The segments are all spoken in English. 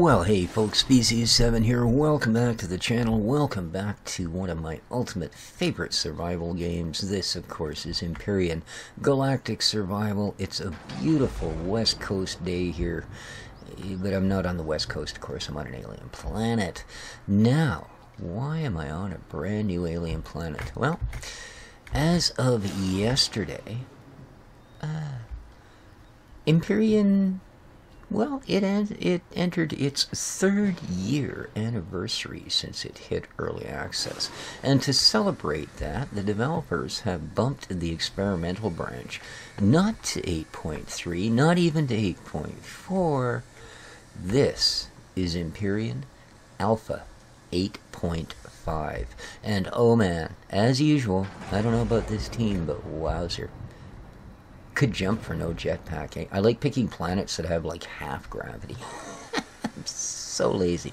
Well, hey folks, Species7 here. Welcome back to the channel. Welcome back to one of my ultimate favorite survival games. This, of course, is Empyrion Galactic Survival. It's a beautiful West Coast day here, but I'm not on the West Coast, of course. I'm on an alien planet. Now, why am I on a brand new alien planet? Well, as of yesterday, Empyrion... well, it entered its third-year anniversary since it hit early access. And to celebrate that, the developers have bumped the experimental branch not to 8.3, not even to 8.4. This is Empyrion Alpha 8.5. And oh man, as usual, I don't know about this team, but wowzer. Could jump for no jetpack. I like picking planets that have like half gravity. I'm so lazy.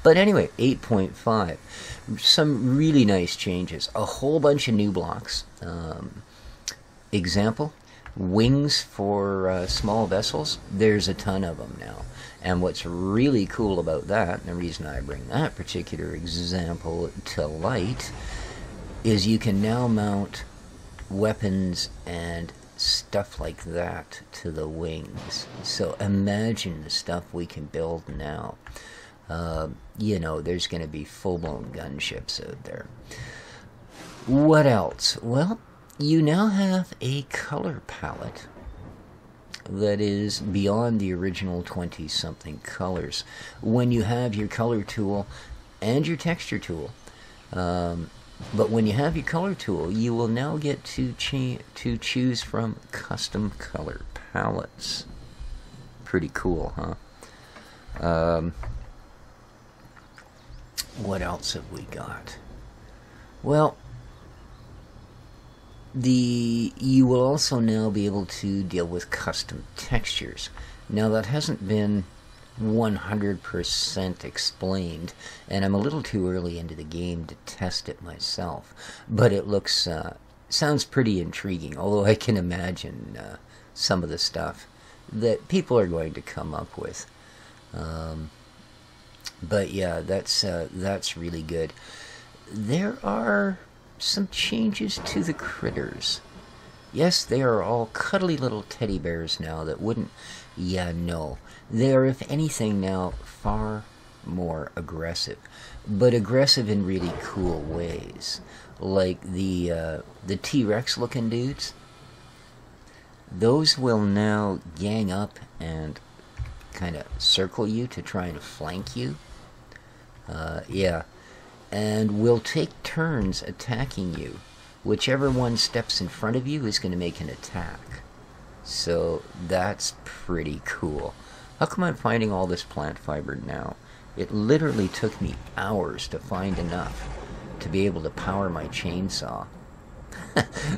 But anyway, 8.5. Some really nice changes. A whole bunch of new blocks. Example, wings for small vessels. There's a ton of them now. And what's really cool about that, and the reason I bring that particular example to light, is you can now mount weapons and stuff like that to the wings. So imagine the stuff we can build now. You know, there's going to be full-blown gunships out there. What else? Well, you now have a color palette that is beyond the original 20-something colors. When you have your color tool and your texture tool, but when you have your color tool, you will now get to choose from custom color palettes. Pretty cool, huh? What else have we got? Well, you will also now be able to deal with custom textures. Now, that hasn't been 100% explained, and I'm a little too early into the game to test it myself, but it looks sounds pretty intriguing, although I can imagine some of the stuff that people are going to come up with. But yeah, that's really good. There are some changes to the critters. Yes, they are all cuddly little teddy bears now that wouldn't... yeah, no. They are, if anything now, far more aggressive. But aggressive in really cool ways. Like the T-Rex looking dudes. Those will now gang up and kind of circle you to try and flank you. Yeah. And will take turns attacking you. Whichever one steps in front of you is going to make an attack. So that's pretty cool. How come I'm finding all this plant fiber now? It literally took me hours to find enough to be able to power my chainsaw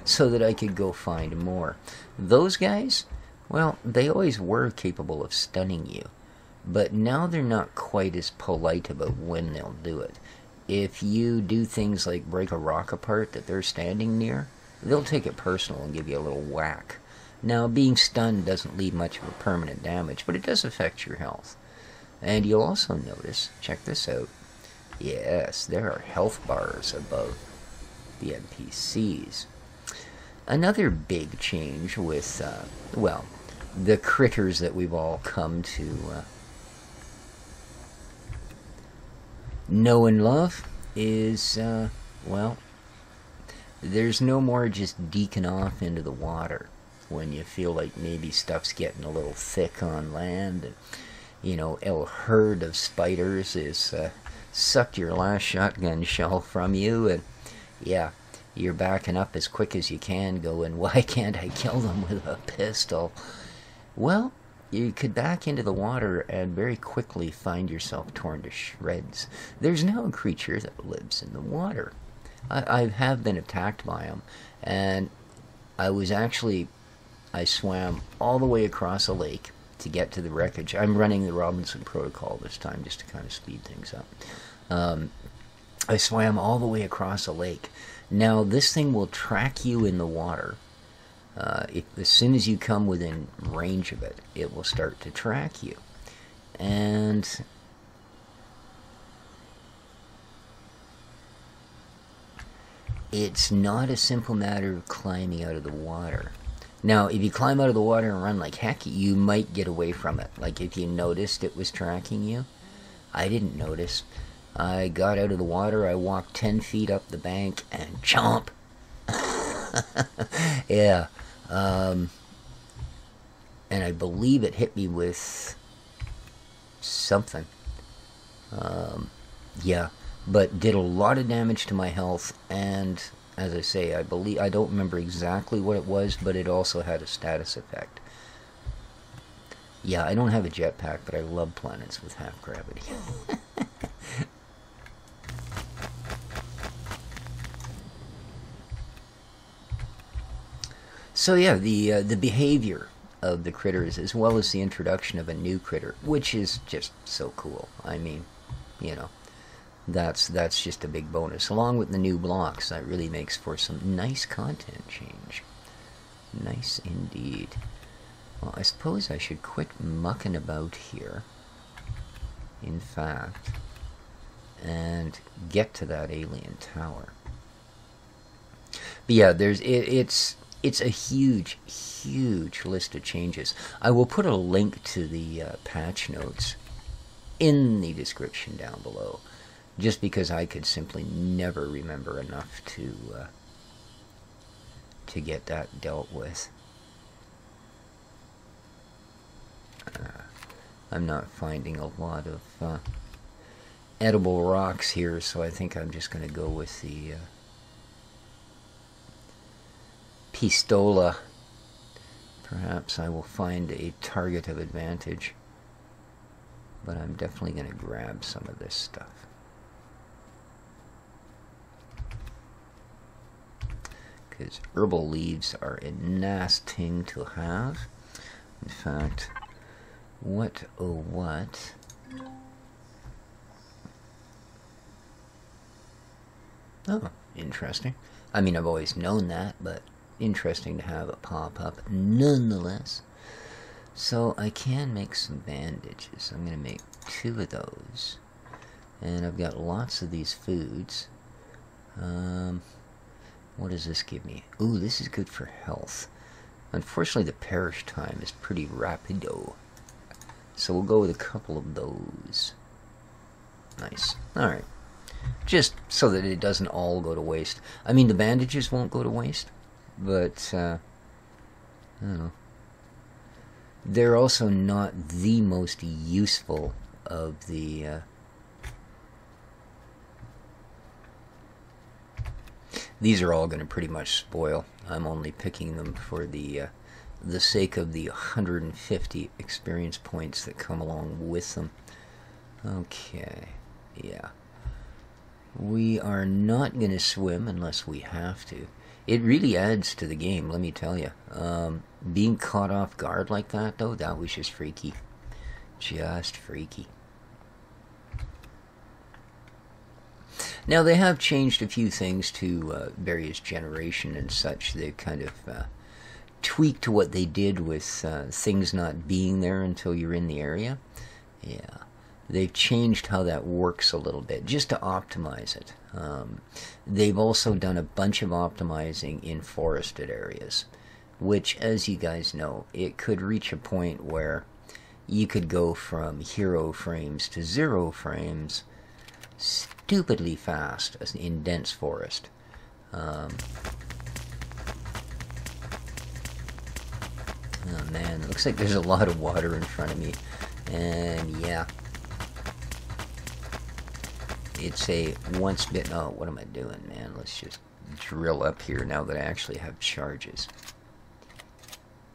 so that I could go find more. Those guys, well, they always were capable of stunning you, but now they're not quite as polite about when they'll do it. If you do things like break a rock apart that they're standing near, they'll take it personal and give you a little whack. Now, being stunned doesn't leave much of a permanent damage, but it does affect your health. And you'll also notice, check this out, yes, there are health bars above the NPCs. Another big change with, well, the critters that we've all come to know and love is, well, there's no more just deking off into the water when you feel like maybe stuff's getting a little thick on land, and, you know, a herd of spiders has sucked your last shotgun shell from you, and yeah, you're backing up as quick as you can, going, why can't I kill them with a pistol? Well, you could back into the water and very quickly find yourself torn to shreds. There's now a creature that lives in the water. I have been attacked by him, and I swam all the way across a lake to get to the wreckage. I'm running the Robinson Protocol this time just to kind of speed things up. I swam all the way across a lake. Now, this thing will track you in the water. As soon as you come within range of it, it will start to track you. And it's not a simple matter of climbing out of the water. Now, if you climb out of the water and run like heck, you might get away from it. Like if you noticed it was tracking you. I didn't notice. I got out of the water, I walked 10 feet up the bank, and chomp! Yeah. And I believe it hit me with something. Yeah. But did a lot of damage to my health, and as I say, I don't remember exactly what it was, but it also had a status effect. Yeah, I don't have a jetpack, but I love planets with half gravity. So yeah, the behavior of the critters, as well as the introduction of a new critter, which is just so cool. I mean, you know, that's just a big bonus. Along with the new blocks, that really makes for some nice content change. Nice indeed. Well, I suppose I should quit mucking about here, in fact, and get to that alien tower. But yeah, it's a huge list of changes. I will put a link to the patch notes in the description down below, just because I could simply never remember enough to get that dealt with. I'm not finding a lot of edible rocks here, so I think I'm just going to go with the pistola. Perhaps I will find a target of advantage, but I'm definitely going to grab some of this stuff. Because herbal leaves are a nice thing to have. In fact, what oh what? Oh, interesting. I mean, I've always known that, but interesting to have it pop up nonetheless. So I can make some bandages. I'm going to make 2 of those. And I've got lots of these foods. What does this give me? Ooh, this is good for health. Unfortunately, the perish time is pretty rapido. So we'll go with a couple of those. Nice. Alright. Just so that it doesn't all go to waste. I mean, the bandages won't go to waste, but, I don't know. They're also not the most useful of the, these are all going to pretty much spoil. I'm only picking them for the sake of the 150 experience points that come along with them. Okay, yeah. We are not going to swim unless we have to. It really adds to the game, let me tell you. Being caught off guard like that, though, that was just freaky. Just freaky. Now, they have changed a few things to various generation and such. They've kind of tweaked what they did with things not being there until you're in the area. Yeah. They've changed how that works a little bit, just to optimize it. They've also done a bunch of optimizing in forested areas, which, as you guys know, it could reach a point where you could go from hero frames to 0 frames stupidly fast in dense forest. Oh man, it looks like there's a lot of water in front of me, and yeah. It's a once bitten. Oh, what am I doing, man? Let's just drill up here now that I actually have charges.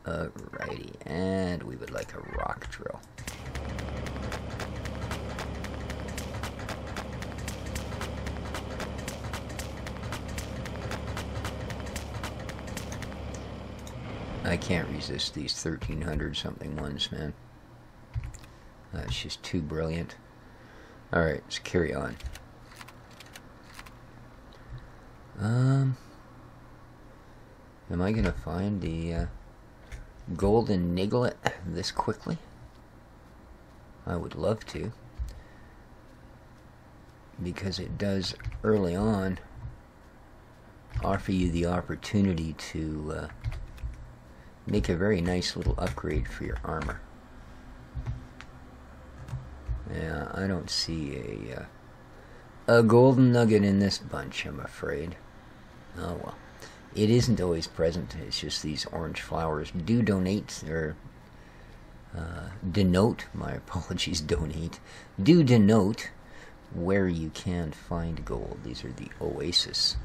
Alrighty, and we would like a rock drill. I can't resist these 1300 something ones, man. That's just too brilliant. Alright, let's carry on. Am I gonna find the golden niglet this quickly? I would love to, because it does early on offer you the opportunity to make a very nice little upgrade for your armor. Yeah, I don't see a golden nugget in this bunch, I'm afraid. Oh well. It isn't always present. It's just these orange flowers do donate, or denote, my apologies, do denote where you can find gold. These are the oasis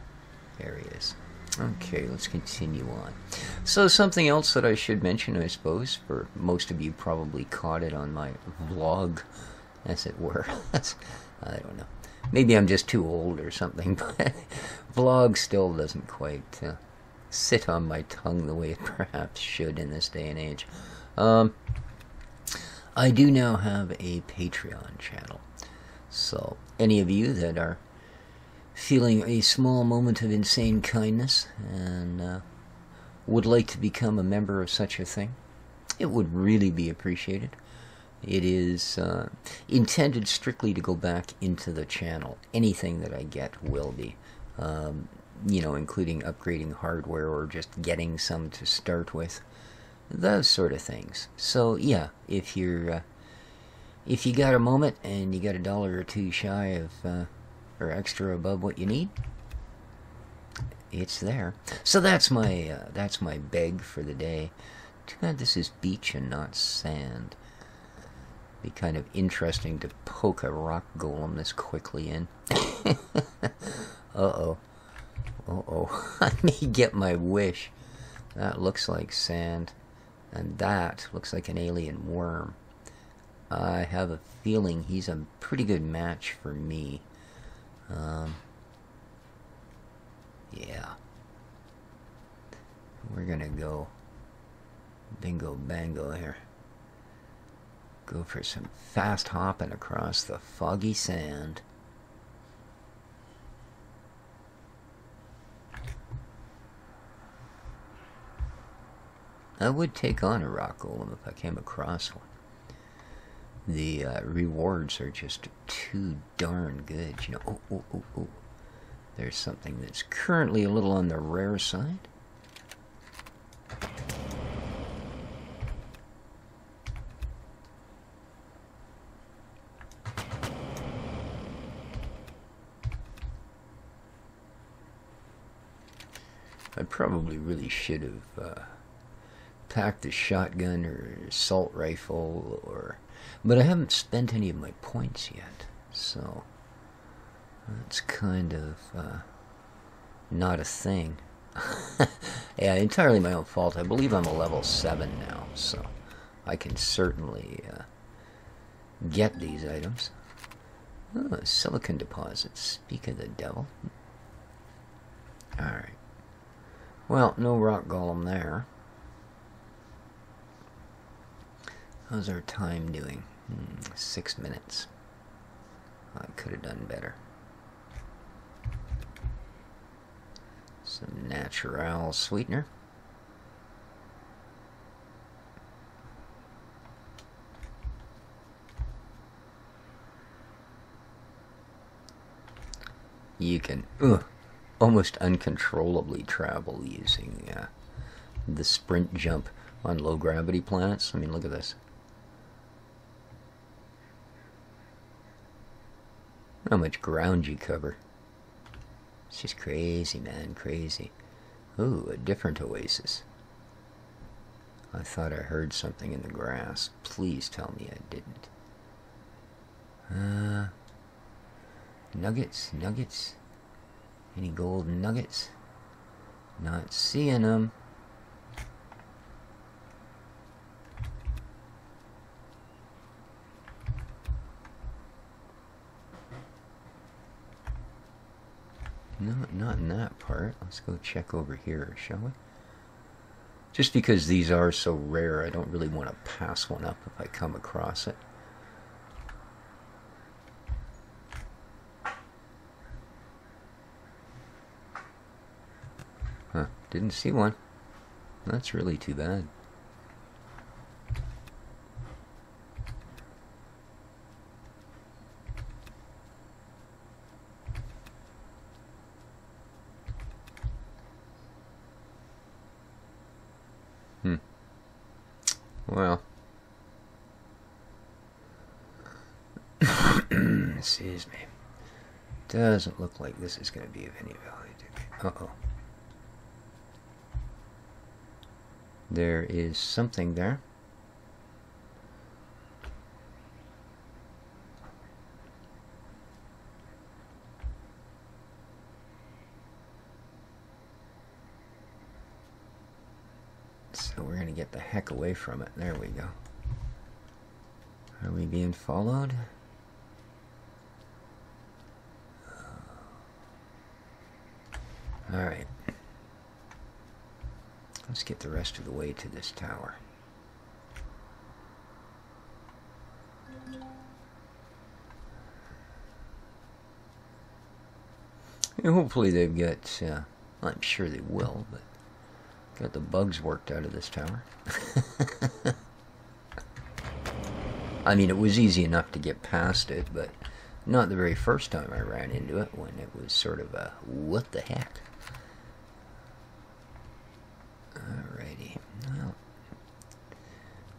areas. Okay, let's continue on. So something else that I should mention, I suppose, for most of you probably caught it on my vlog, as it were. I don't know. Maybe I'm just too old or something, but vlog still doesn't quite sit on my tongue the way it perhaps should in this day and age. I do now have a Patreon channel. So, any of you that are feeling a small moment of insane kindness and would like to become a member of such a thing, it would really be appreciated. It is intended strictly to go back into the channel. Anything that I get will be, you know, including upgrading hardware or just getting some to start with, those sort of things. So yeah, if you got a moment and you got $1 or $2 shy of or extra above what you need, it's there. So that's my beg for the day. Too bad this is beach and not sand. Be kind of interesting to poke a rock golem this quickly in. Uh-oh. Uh-oh. I may get my wish. That looks like sand. And that looks like an alien worm. I have a feeling he's a pretty good match for me. Yeah. We're gonna go bingo bango here. Go for some fast hopping across the foggy sand. I would take on a rock golem if I came across one. The rewards are just too darn good. You know, oh. There's something that's currently a little on the rare side. I probably really should have packed a shotgun or assault rifle, but I haven't spent any of my points yet, so that's kind of not a thing. Yeah, entirely my own fault. I believe I'm a level 7 now, so I can certainly get these items. Oh, silicon deposits. Speak of the devil. Alright. Well, no rock golem there. How's our time doing? 6 minutes. I could have done better. Some natural sweetener. You can almost uncontrollably travel using the sprint jump on low gravity planets. I mean, look at this. How much ground you cover. It's just crazy, man, crazy. Ooh, a different oasis. I thought I heard something in the grass. Please tell me I didn't. Nuggets, nuggets. Any gold nuggets? Not seeing them. No, not in that part. Let's go check over here, shall we? Just because these are so rare, I don't really want to pass one up if I come across it. Huh, didn't see one. That's really too bad. Well. Excuse me. Doesn't look like this is going to be of any value to me. Uh-oh. There is something there. So we're going to get the heck away from it. There we go. Are we being followed? Alright. Let's get the rest of the way to this tower. And hopefully they've got, I'm sure they will, but got the bugs worked out of this tower. I mean, it was easy enough to get past it, but not the very first time I ran into it, when it was sort of a, what the heck? Alrighty. Well,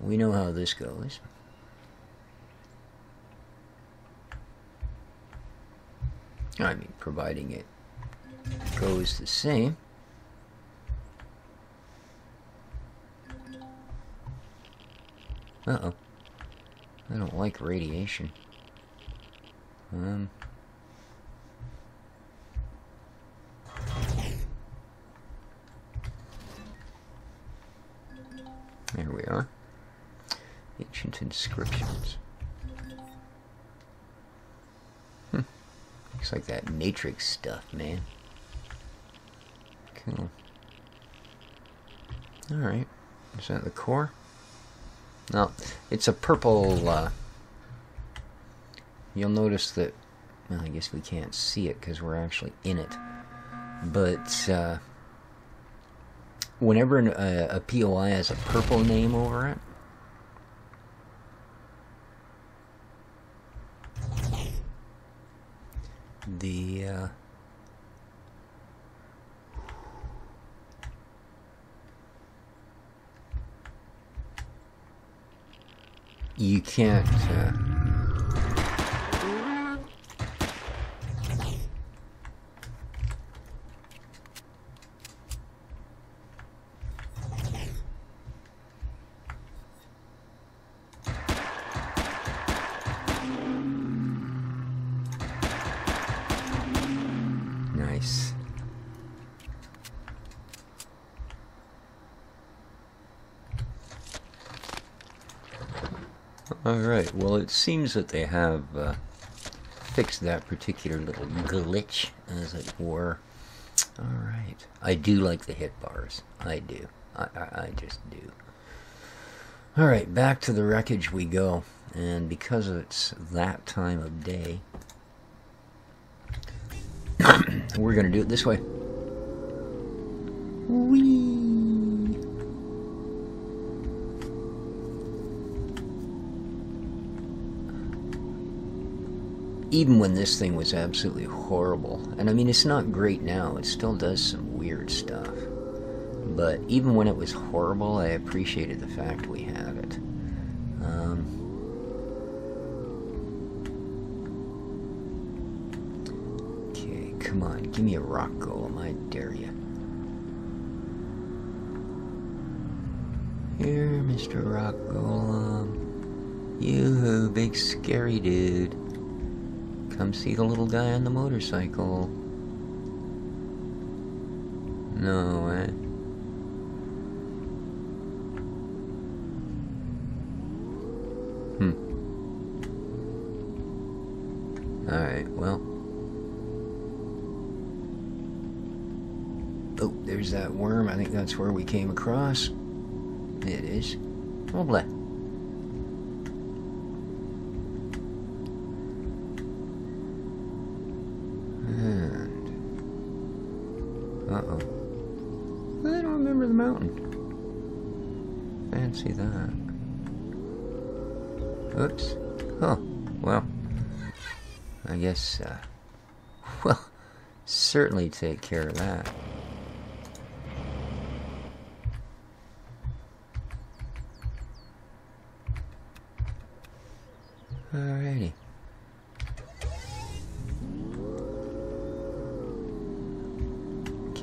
we know how this goes. I mean, providing it goes the same. Uh-oh. I don't like radiation. There we are. Ancient inscriptions. Looks like that matrix stuff, man. Cool. Alright. Is that the core? No, it's a purple, you'll notice that, well, I guess we can't see it because we're actually in it. But, whenever a POI has a purple name over it, you can't, nice. Alright, well, it seems that they have fixed that particular little glitch, as it were. Alright. I do like the hit bars. I do. I just do. Alright, back to the wreckage we go. And because it's that time of day, we're going to do it this way. Whee! Even when this thing was absolutely horrible, and I mean, it's not great now, it still does some weird stuff, but even when it was horrible, I appreciated the fact we had it. Okay, come on, give me a rock golem, I dare you. Here, Mr. Rock Golem. You big scary dude. Come see the little guy on the motorcycle. No, eh? Alright, well. Oh, there's that worm. I think that's where we came across. It is. Oh, bleh. Uh-oh. I don't remember the mountain. Fancy that. Oops. Oh, well. I guess, well, certainly take care of that.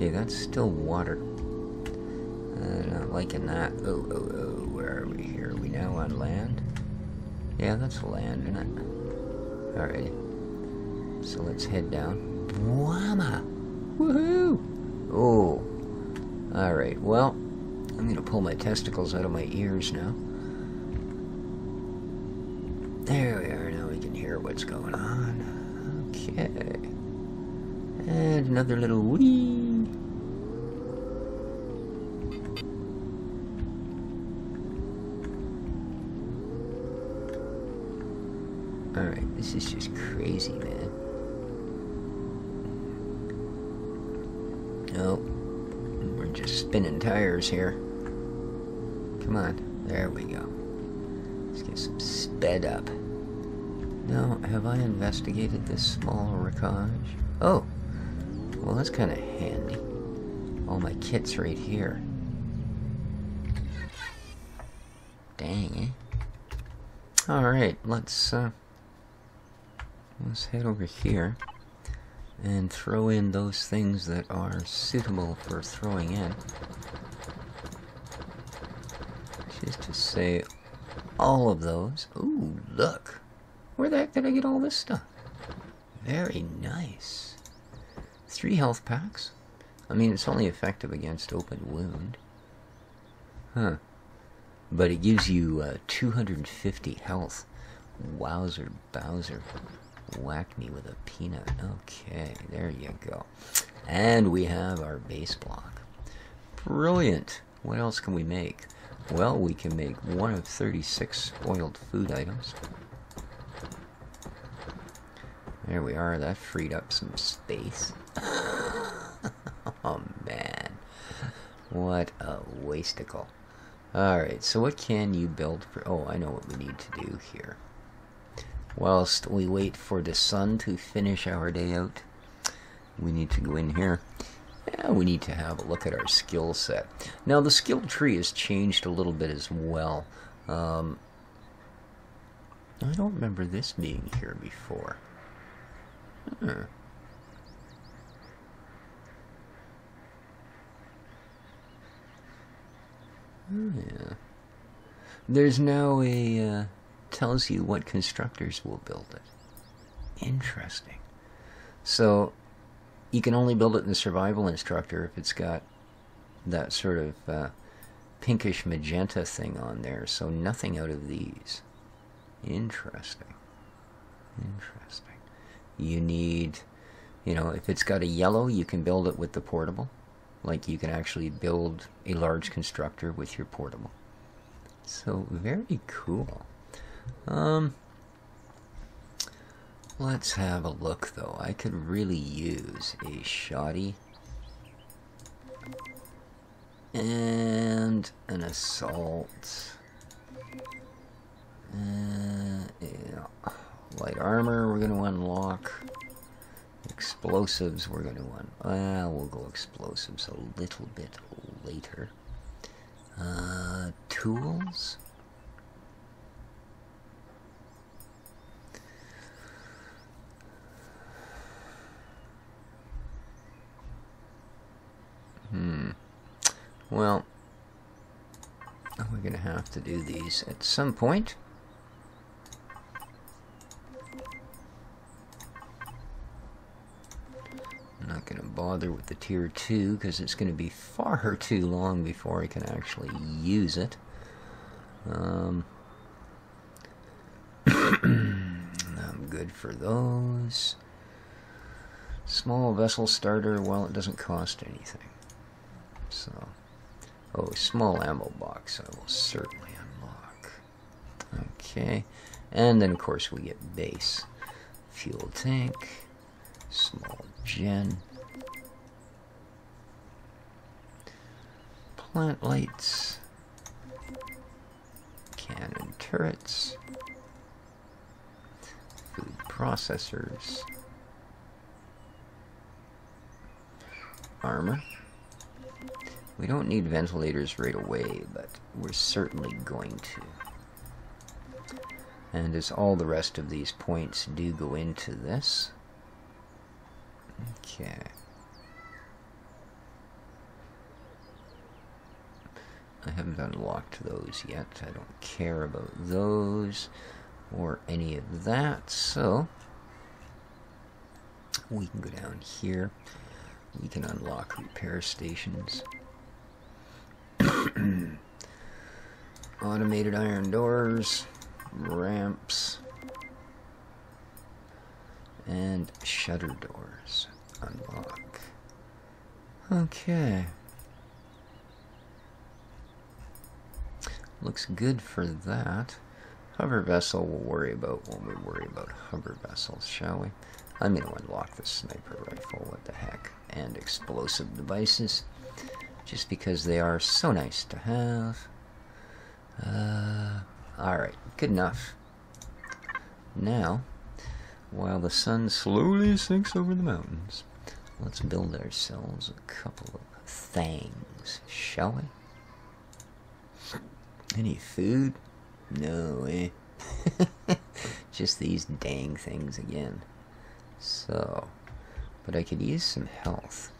Okay, that's still water. Not liking that. Oh, where are we here? Are we now on land? Yeah, that's land, isn't it? Alright. So let's head down. Whamma! Woohoo! Oh. Alright, well, I'm going to pull my testicles out of my ears now. There we are. Now we can hear what's going on. Okay. And another little wee. Alright, this is just crazy, man. Oh, we're just spinning tires here. Come on, there we go. Let's get some sped up. Now, have I investigated this small wreckage? Oh, well that's kind of handy. All my kit's right here. Dang, eh? Alright, let's head over here and throw in those things that are suitable for throwing in. Which is to say, all of those. Ooh, look! Where the heck did I get all this stuff? Very nice. 3 health packs. I mean, it's only effective against open wound. Huh. But it gives you 250 health. Wowzer Bowser. Whack me with a peanut. Okay, there you go. And we have our base block. Brilliant. What else can we make? Well, we can make 1 of 36 spoiled food items. There we are. That freed up some space. Oh, man. What a wasticle. Alright, so what can you build for... Oh, I know what we need to do here. Whilst we wait for the sun to finish our day out, we need to go in here. Yeah, we need to have a look at our skill set. Now, the skill tree has changed a little bit as well. I don't remember this being here before. Huh. Oh, yeah. There's now a... tells you what constructors will build it. Interesting. So, you can only build it in the survival instructor if it's got that sort of pinkish magenta thing on there. So nothing out of these. Interesting. Interesting. You need, you know, if it's got a yellow, you can build it with the portable. Like you can actually build a large constructor with your portable. So very cool. Let's have a look though. I could really use a shoddy and an assault. Yeah. Light armor we're going to unlock. Explosives we're going to well, we'll go explosives a little bit later. Tools. Well, we're going to have to do these at some point. I'm not going to bother with the tier 2 because it's going to be far too long before I can actually use it. I'm good for those. Small vessel starter, well, it doesn't cost anything. So, oh, small ammo box I will certainly unlock. Okay, and then of course we get base. Fuel tank, small gen, plant lights, cannon turrets, food processors, armor. We don't need ventilators right away, but we're certainly going to. And as all the rest of these points do go into this. Okay. haven't unlocked those yet. I don't care about those or any of that, so we can go down here. We can unlock repair stations. Automated iron doors, ramps, and shutter doors. Unlock. Okay. Looks good for that. Hover vessel we'll worry about when we worry about hover vessels, shall we? I'm going to unlock the sniper rifle, what the heck, and explosive devices, just because they are so nice to have. Alright, good enough. Now, while the sun slowly sinks over the mountains, let's build ourselves a couple of things, shall we? Any food? No, eh? Just these dang things again. So, but I could use some health.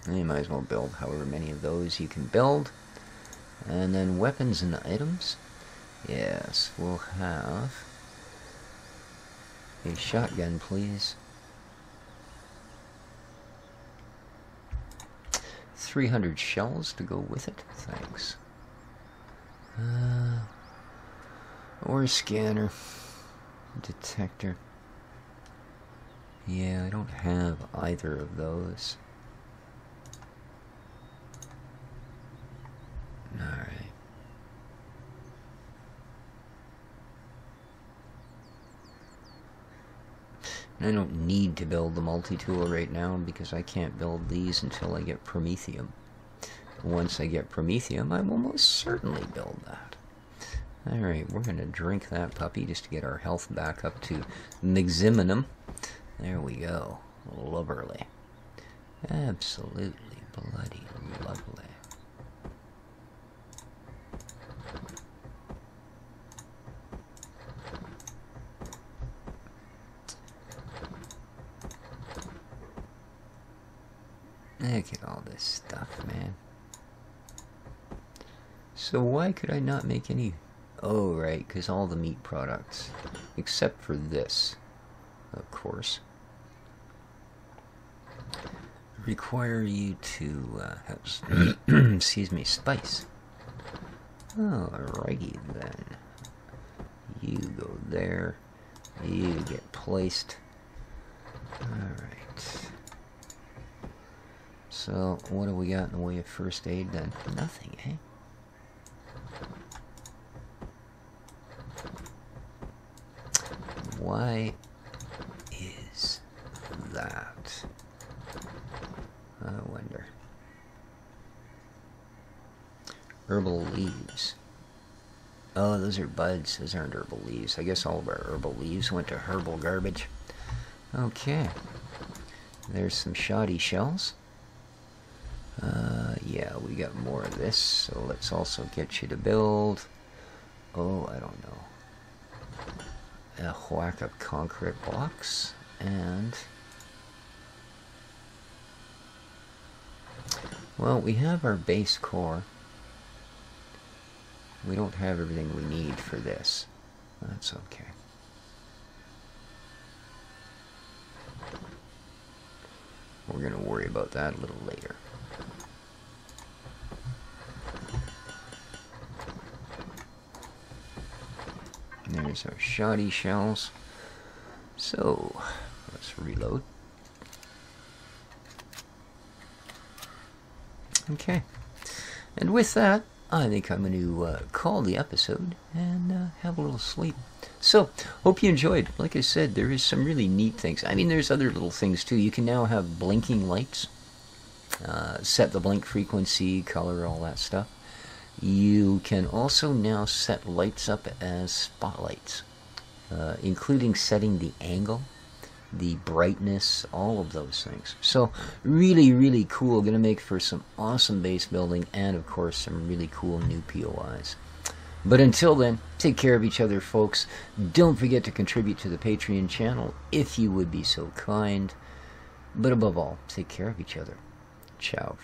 And you might as well build however many of those you can build. And then weapons and items. Yes, we'll have a shotgun, please. 300 shells to go with it. Thanks. Or scanner. Detector. Yeah, I don't have either of those. Alright. I don't need to build the multi-tool right now because I can't build these until I get Promethium. Once I get Promethium, I will most certainly build that. Alright, we're going to drink that puppy just to get our health back up to maximum. There we go. Lovely. Absolutely bloody lovely. Look at all this stuff, man. So why could I not make any... Oh, right, because all the meat products, except for this, of course, require you to have, excuse me, spice. Alrighty then. You go there. You get placed. Alright. So, what do we got in the way of first aid then? Nothing, eh? Why is that? I wonder. Herbal leaves. Oh, those are buds. Those aren't herbal leaves. I guess all of our herbal leaves went to herbal garbage. Okay. There's some shoddy shells. Yeah, we got more of this, so let's also get you to build... Oh, I don't know. A whack of concrete blocks, and... Well, we have our base core. We don't have everything we need for this. That's okay. We're going to worry about that a little later. There's our shoddy shells. So, let's reload. Okay. And with that, I think I'm going to call the episode and have a little sleep. So, hope you enjoyed. Like I said, there is some really neat things. I mean, there's other little things too. You can now have blinking lights. Set the blink frequency, color, all that stuff. You can also now set lights up as spotlights, including setting the angle, the brightness, all of those things. So really, really cool. Going to make for some awesome base building and, of course, some really cool new POIs. But until then, take care of each other, folks. Don't forget to contribute to the Patreon channel if you would be so kind. But above all, take care of each other. Ciao.